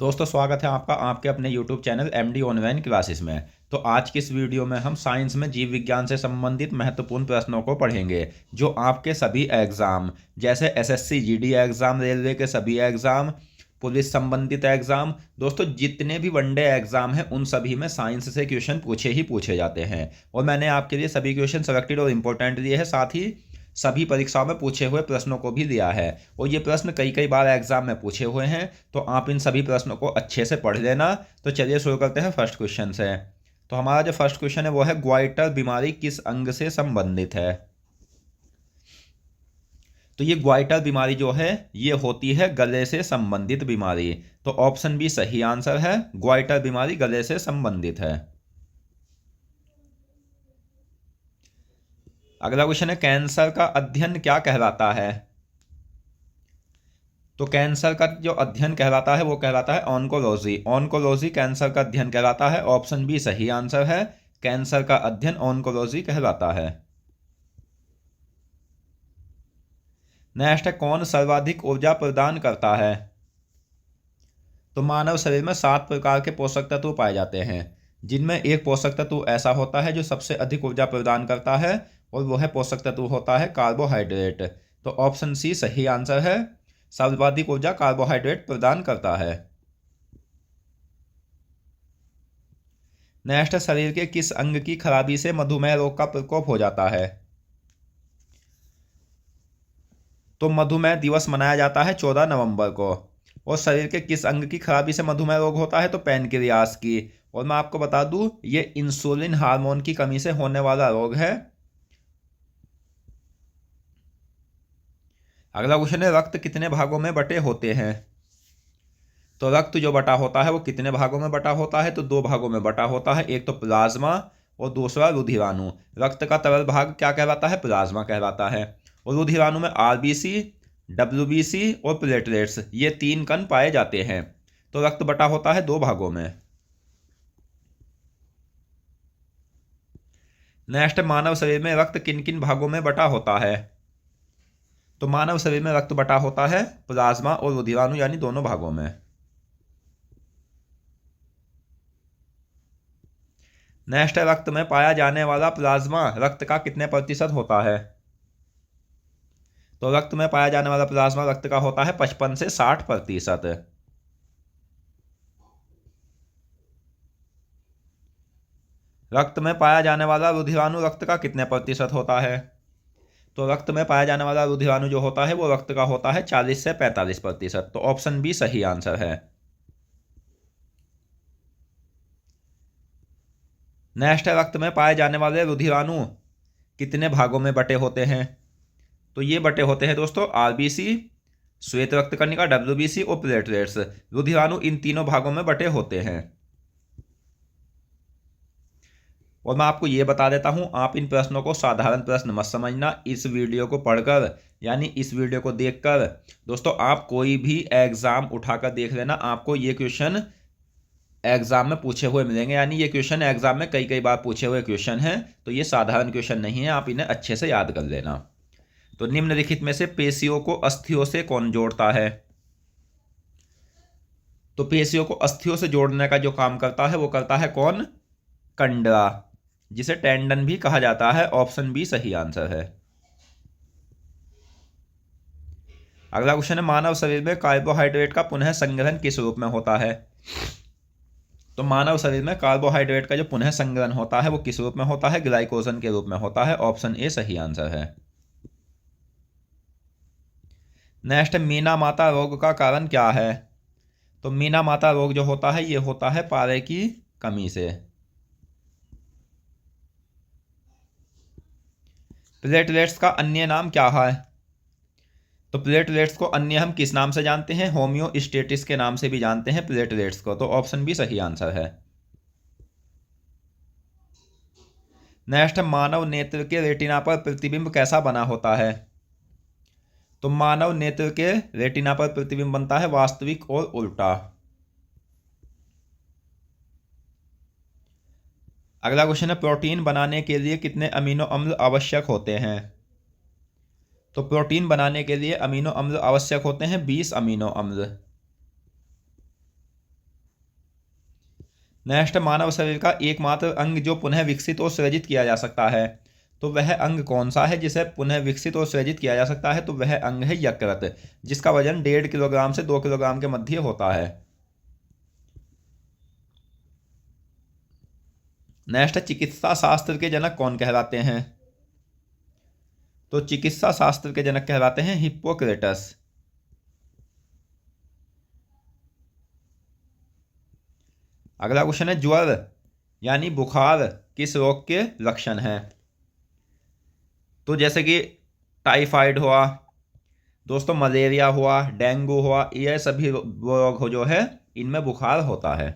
दोस्तों स्वागत है आपका आपके अपने YouTube channel MD online classes में। तो आज की इस वीडियो में हम साइंस में जीव विज्ञान से संबंधित महत्वपूर्ण प्रश्नों को पढ़ेंगे जो आपके सभी एग्जाम जैसे एसएससी जीडी एग्जाम, रेलवे के सभी एग्जाम, पुलिस संबंधित एग्जाम, दोस्तों जितने भी वनडे एग्जाम हैं उन सभी में साइंस से क्वेश्चन पूछे जाते हैं। और मैंने आपके लिए सभी क्वेश्चन सेलेक्टेड और इंपॉर्टेंट दिए हैं, साथ ही सभी परीक्षाओं में पूछे हुए प्रश्नों को भी दिया है। और ये प्रश्न कई कई बार एग्जाम में पूछे हुए हैं, तो आप इन सभी प्रश्नों को अच्छे से पढ़ लेना। तो चलिए शुरू करते हैं फर्स्ट क्वेश्चन से। तो हमारा जो फर्स्ट क्वेश्चन है वो है, ग्वाइटर बीमारी किस अंग से संबंधित है? तो ये ग्वाइटर बीमारी जो है ये होती है गले से संबंधित बीमारी। तो ऑप्शन बी सही आंसर है, ग्वाइटर बीमारी गले से संबंधित है। अगला क्वेश्चन है, कैंसर का अध्ययन क्या कहलाता है? तो कैंसर का जो अध्ययन कहलाता है वो कहलाता है ऑन्कोलॉजी। ऑन्कोलॉजी कैंसर का अध्ययन कहलाता है। ऑप्शन बी सही आंसर है, कैंसर का अध्ययन ऑन्कोलॉजी कहलाता है। नेक्स्ट है, कौन सर्वाधिक ऊर्जा प्रदान करता है? तो मानव शरीर में 7 प्रकार के पोषक तत्व पाए जाते हैं, जिनमें एक पोषक तत्व ऐसा होता है जो सबसे अधिक ऊर्जा प्रदान करता है, और वो है पोषक तत्व होता है कार्बोहाइड्रेट। तो ऑप्शन सी सही आंसर है, सर्वाधिक ऊर्जा कार्बोहाइड्रेट प्रदान करता है। नेक्स्ट, शरीर के किस अंग की खराबी से मधुमेह रोग का प्रकोप हो जाता है? तो मधुमेह दिवस मनाया जाता है 14 नवंबर को। और शरीर के किस अंग की खराबी से मधुमेह रोग होता है? तो पैनक्रियास की। और मैं आपको बता दूं, ये इंसुलिन हार्मोन की कमी से होने वाला रोग है। अगला क्वेश्चन है, रक्त कितने भागों में बटे होते हैं? तो रक्त जो बटा होता है वो कितने भागों में बटा होता है? तो 2 भागों में बटा होता है, एक तो प्लाज्मा और दूसरा रुधिराणु। रक्त का तरल भाग क्या कहलाता है? प्लाज्मा कहलाता है। और रुधिराणु में आरबीसी, डब्ल्यूबीसी और प्लेटलेट्स, ये 3 कण पाए जाते हैं। तो रक्त बटा होता है 2 भागों में। नेक्स्ट, मानव शरीर में रक्त किन किन भागों में बटा होता है? तो मानव शरीर में रक्त बटा होता है प्लाज्मा और रुधिराणु यानी दोनों भागों में। नेक्स्ट है, रक्त में पाया जाने वाला प्लाज्मा रक्त का कितने प्रतिशत होता है? तो रक्त में पाया जाने वाला प्लाज्मा रक्त का होता है 55 से 60%। रक्त में पाया जाने वाला रुधिराणु रक्त का कितने प्रतिशत होता है? तो रक्त में पाया जाने वाला रुधिराणु जो होता है वो रक्त का होता है 40 से 45%। तो ऑप्शन बी सही आंसर है। नेक्स्ट है, रक्त में पाए जाने वाले रुधिराणु कितने भागों में बटे होते हैं? तो ये बटे होते हैं दोस्तों आरबीसी, श्वेत रक्त कणिका, डब्ल्यूबीसी और प्लेटलेट्स। रुधिराणु इन तीनों भागों में बटे होते हैं। और मैं आपको ये बता देता हूं, आप इन प्रश्नों को साधारण प्रश्न मत समझना। इस वीडियो को पढ़कर यानी इस वीडियो को देखकर दोस्तों आप कोई भी एग्जाम उठाकर देख लेना, आपको ये क्वेश्चन एग्जाम में पूछे हुए मिलेंगे। यानी ये क्वेश्चन एग्जाम में कई कई बार पूछे हुए क्वेश्चन हैं, तो ये साधारण क्वेश्चन नहीं है, आप इन्हें अच्छे से याद कर लेना। तो निम्नलिखित में से पेशियों को अस्थियों से कौन जोड़ता है? तो पेशियों को अस्थियों से जोड़ने का जो काम करता है वो करता है कौन? कंडरा, जिसे टेंडन भी कहा जाता है। ऑप्शन बी सही आंसर है। अगला क्वेश्चन है, मानव शरीर में कार्बोहाइड्रेट का पुनः संग्रहण किस रूप में होता है? तो मानव शरीर में कार्बोहाइड्रेट का जो पुनः संग्रहण होता है वो किस रूप में होता है? ग्लाइकोजन के रूप में होता है। ऑप्शन ए सही आंसर है। नेक्स्ट, मीना माता रोग का कारण क्या है? तो मीना माता रोग जो होता है ये होता है पारे की कमी से। प्लेटलेट्स का अन्य नाम क्या है? तो प्लेटलेट्स को अन्य हम किस नाम से जानते हैं? होम्योस्टेटिस के नाम से भी जानते हैं प्लेटलेट्स को। तो ऑप्शन बी सही आंसर है। नेक्स्ट, मानव नेत्र के रेटिना पर प्रतिबिंब कैसा बना होता है? तो मानव नेत्र के रेटिना पर प्रतिबिंब बनता है वास्तविक और उल्टा। अगला क्वेश्चन है, प्रोटीन बनाने के लिए कितने अमीनो अम्ल आवश्यक होते हैं? तो प्रोटीन बनाने के लिए अमीनो अम्ल आवश्यक होते हैं 20 अमीनो अम्ल। नेक्स्ट, मानव शरीर का एकमात्र अंग जो पुनः विकसित और सृजित किया जा सकता है, तो वह अंग कौन सा है जिसे पुनः विकसित और सृजित किया जा सकता है? तो वह अंग है यकृत, जिसका वजन 1.5 किलोग्राम से 2 किलोग्राम के मध्य होता है। नेक्स्ट, चिकित्सा शास्त्र के जनक कौन कहलाते हैं? तो चिकित्सा शास्त्र के जनक कहलाते हैं हिप्पोक्रेटस। अगला क्वेश्चन है, ज्वर यानी बुखार किस रोग के लक्षण हैं? तो जैसे कि टाइफाइड हुआ दोस्तों, मलेरिया हुआ, डेंगू हुआ, ये सभी रोग हो जो है इनमें बुखार होता है।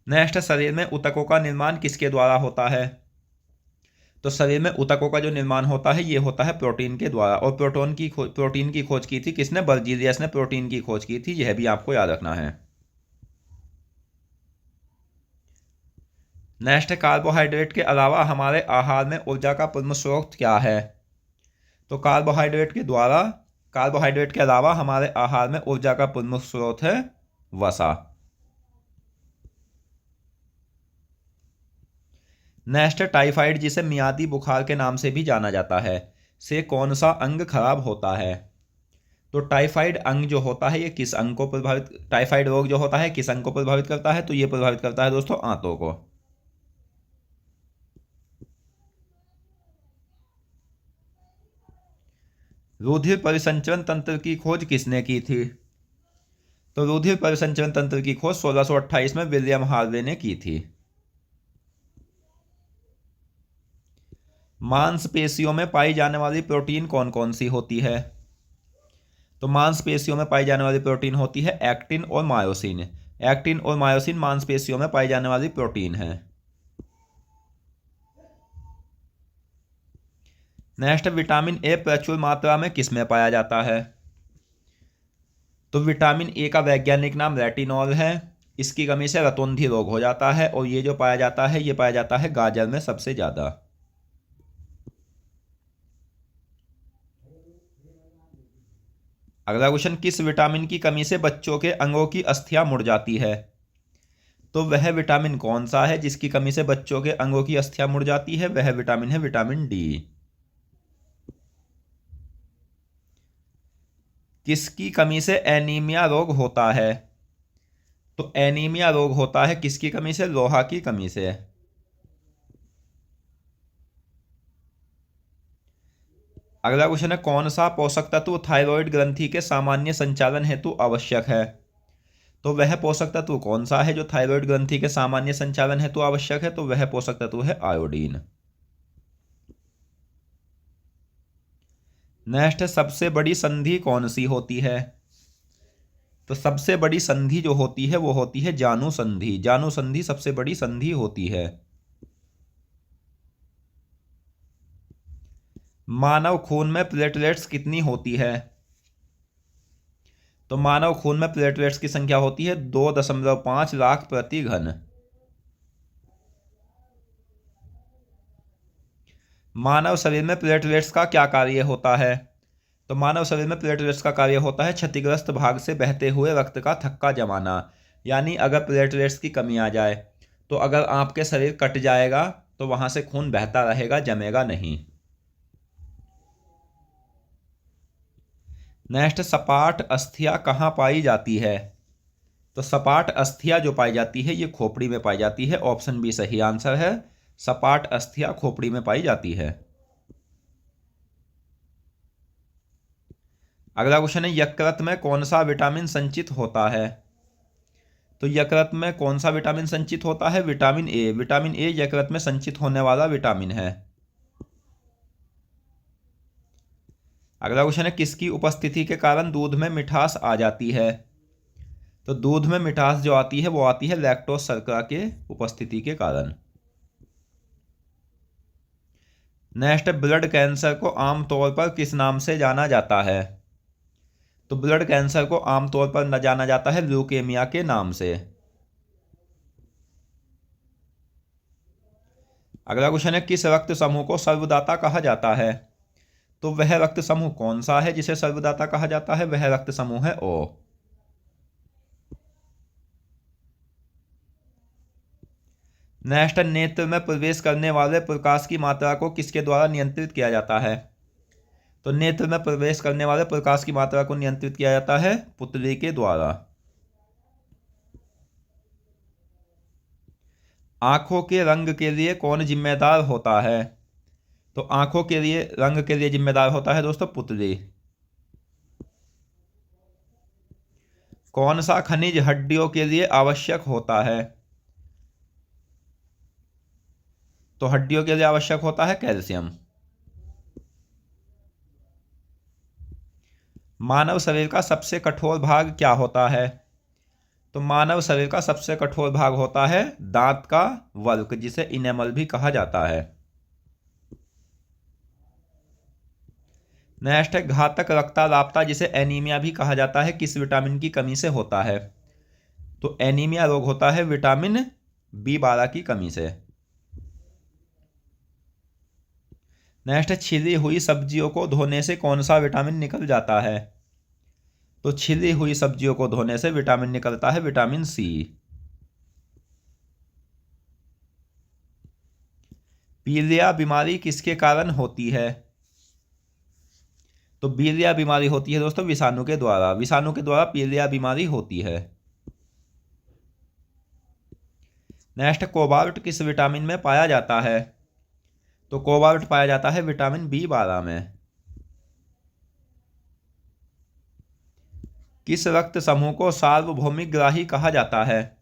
नेक्स्ट, शरीर में ऊतकों का निर्माण किसके द्वारा होता है? तो शरीर में ऊतकों का जो निर्माण होता है ये होता है प्रोटीन के द्वारा। और प्रोटीन की खोज की थी किसने? बर्जीलियस ने प्रोटीन की खोज की थी, यह भी आपको याद रखना है। नेक्स्ट, कार्बोहाइड्रेट के अलावा हमारे आहार में ऊर्जा का प्रमुख स्रोत क्या है? तो कार्बोहाइड्रेट के अलावा हमारे आहार में ऊर्जा का प्रमुख स्रोत है वसा। नेक्स्ट, टाइफाइड जिसे मियादी बुखार के नाम से भी जाना जाता है, से कौन सा अंग खराब होता है? तो टाइफाइड अंग जो होता है ये किस अंग को प्रभावित टाइफाइड रोग जो होता है किस अंग को प्रभावित करता है? तो ये प्रभावित करता है दोस्तों आंतों को। रुधिर परिसंचरण तंत्र की खोज किसने की थी? तो रुधिर परिसंचरण तंत्र की खोज 1628 में विलियम हार्वे ने की थी। मांसपेशियों में पाई जाने वाली प्रोटीन कौन कौन सी होती है? तो मांसपेशियों में पाई जाने वाली प्रोटीन होती है एक्टिन और मायोसिन। एक्टिन और मायोसिन मांसपेशियों में पाई जाने वाली प्रोटीन है। नेक्स्ट, विटामिन ए प्रचुर मात्रा में किस में पाया जाता है? तो विटामिन ए का वैज्ञानिक नाम रेटिनॉल है। इसकी कमी से रतौंधी रोग हो जाता है और ये जो पाया जाता है ये पाया जाता है गाजर में सबसे ज्यादा। अगला क्वेश्चन, किस विटामिन की कमी से बच्चों के अंगों की अस्थियां मुड़ जाती है? तो वह विटामिन कौन सा है जिसकी कमी से बच्चों के अंगों की अस्थियां मुड़ जाती है? वह विटामिन है विटामिन डी। किसकी कमी से एनीमिया रोग होता है? तो एनीमिया रोग होता है किसकी कमी से? लोहा की कमी से। अगला क्वेश्चन है, कौन सा पोषक तत्व थायराइड ग्रंथि के सामान्य संचालन हेतु आवश्यक है? तो वह पोषक तत्व कौन सा है जो थायराइड ग्रंथि के सामान्य संचालन हेतु आवश्यक है? तो वह पोषक तत्व है आयोडीन। नेक्स्ट, सबसे बड़ी संधि कौन सी होती है? तो सबसे बड़ी संधि जो होती है वो होती है जानु संधि। जानु संधि सबसे बड़ी संधि होती है। मानव खून में प्लेटलेट्स कितनी होती है? तो मानव खून में प्लेटलेट्स की संख्या होती है 2.5 लाख प्रति घन। मानव शरीर में प्लेटलेट्स का क्या कार्य होता है? तो मानव शरीर में प्लेटलेट्स का कार्य होता है क्षतिग्रस्त भाग से बहते हुए रक्त का थक्का जमाना। यानी अगर प्लेटलेट्स की कमी आ जाए तो अगर आपके शरीर कट जाएगा तो वहां से खून बहता रहेगा, जमेगा नहीं। नेक्स्ट, सपाट अस्थियां कहाँ पाई जाती है? तो सपाट अस्थियां जो पाई जाती है ये खोपड़ी में पाई जाती है। ऑप्शन बी सही आंसर है, सपाट अस्थियां खोपड़ी में पाई जाती है। अगला क्वेश्चन है, यकृत में कौन सा विटामिन संचित होता है? तो यकृत में कौन सा विटामिन संचित होता है? Vitamin A. विटामिन ए यकृत में संचित होने वाला विटामिन है। अगला क्वेश्चन है, किसकी उपस्थिति के कारण दूध में मिठास आ जाती है? तो दूध में मिठास जो आती है वो आती है लैक्टोज शर्करा के उपस्थिति के कारण। नेक्स्ट, ब्लड कैंसर को आमतौर पर किस नाम से जाना जाता है? तो ब्लड कैंसर को आमतौर पर न जाना जाता है ल्यूकेमिया के नाम से। अगला क्वेश्चन है, किस रक्त समूह को सर्वदाता कहा जाता है? तो वह रक्त समूह कौन सा है जिसे सर्वदाता कहा जाता है? वह रक्त समूह है ओ। नेक्स्ट, नेत्र में प्रवेश करने वाले प्रकाश की मात्रा को किसके द्वारा नियंत्रित किया जाता है? तो नेत्र में प्रवेश करने वाले प्रकाश की मात्रा को नियंत्रित किया जाता है पुतली के द्वारा। आंखों के रंग के लिए कौन जिम्मेदार होता है? तो आंखों के लिए रंग के लिए जिम्मेदार होता है दोस्तों पुतली। कौन सा खनिज हड्डियों के लिए आवश्यक होता है? तो हड्डियों के लिए आवश्यक होता है कैल्शियम। मानव शरीर का सबसे कठोर भाग क्या होता है? तो मानव शरीर का सबसे कठोर भाग होता है दांत का वल्क, जिसे इनेमल भी कहा जाता है। नेक्स्ट है, घातक रक्तलापता जिसे एनीमिया भी कहा जाता है किस विटामिन की कमी से होता है? तो एनीमिया रोग होता है विटामिन B12 की कमी से। नेक्स्ट है, छिली हुई सब्जियों को धोने से कौन सा विटामिन निकल जाता है? तो छिली हुई सब्जियों को धोने से विटामिन निकलता है विटामिन C। पीलिया बीमारी किसके कारण होती है? तो पीलिया बीमारी होती है दोस्तों विषाणु के द्वारा। विषाणु के द्वारा पीलिया बीमारी होती है। नेक्स्ट, कोबाल्ट किस विटामिन में पाया जाता है? तो कोबाल्ट पाया जाता है विटामिन B12 में। किस रक्त समूह को सार्वभौमिक ग्राही कहा जाता है?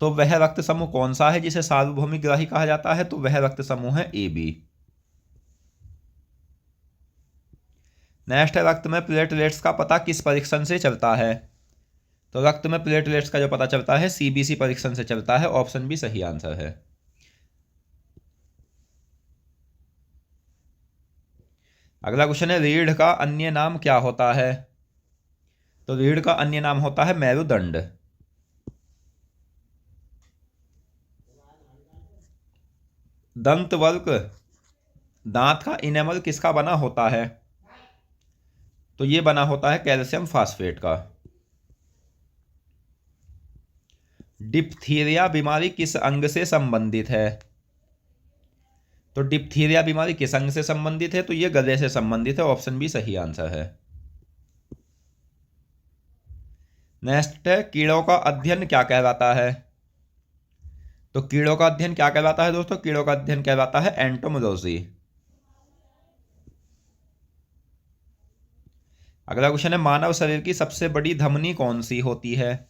तो वह रक्त समूह कौन सा है जिसे सार्वभौमिक ग्राही कहा जाता है? तो वह रक्त समूह है AB। नेक्स्ट है, रक्त में प्लेटलेट्स का पता किस परीक्षण से चलता है? तो रक्त में प्लेटलेट्स का जो पता चलता है CBC परीक्षण से चलता है। ऑप्शन बी सही आंसर है। अगला क्वेश्चन है, रीढ़ का अन्य नाम क्या होता है? तो रीढ़ का अन्य नाम होता है मेरुदंड। दंतवल्क दांत का इनेमल किसका बना होता है? तो ये बना होता है कैल्शियम फास्फेट का। डिप्थीरिया बीमारी किस अंग से संबंधित है? तो डिप्थीरिया बीमारी किस अंग से संबंधित है? तो ये गले से संबंधित है। ऑप्शन बी सही आंसर है। नेक्स्ट है, कीड़ों का अध्ययन क्या कहलाता है? तो कीड़ों का अध्ययन क्या कहलाता है दोस्तों? कीड़ों का अध्ययन कहलाता है एंटोमोलॉजी। अगला क्वेश्चन है, मानव शरीर की सबसे बड़ी धमनी कौन सी होती है?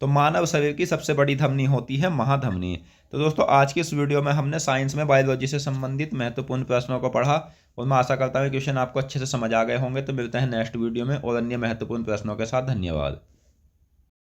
तो मानव शरीर की सबसे बड़ी धमनी होती है महाधमनी। तो दोस्तों आज की इस वीडियो में हमने साइंस में बायोलॉजी से संबंधित महत्वपूर्ण प्रश्नों को पढ़ा और मैं आशा करता हूँ क्वेश्चन आपको अच्छे से समझ आ गए होंगे। तो मिलते हैं नेक्स्ट वीडियो में और अन्य महत्वपूर्ण प्रश्नों के साथ। धन्यवाद।